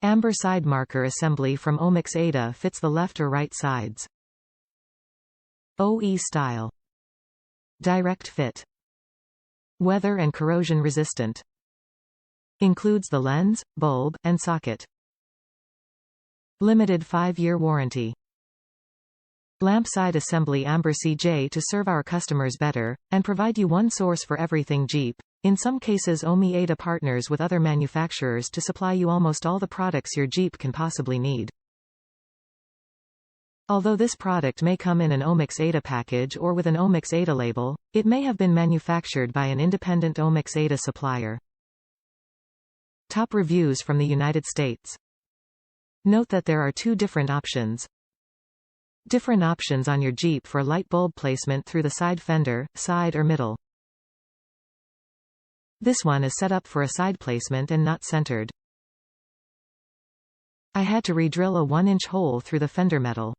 Amber side marker assembly from Omix-Ada fits the left or right sides. OE style. Direct fit. Weather and corrosion resistant. Includes the lens, bulb, and socket. Limited 5-year warranty. Lamp side assembly Amber CJ to serve our customers better, and provide you one source for everything Jeep. In some cases Omi-ADA partners with other manufacturers to supply you almost all the products your Jeep can possibly need. Although this product may come in an Omix-Ada package or with an Omix-Ada label, it may have been manufactured by an independent Omix-Ada supplier. Top reviews from the United States. Note that there are two different options. Different options on your Jeep for light bulb placement through the side fender, side or middle. This one is set up for a side placement and not centered. I had to redrill a 1-inch hole through the fender metal.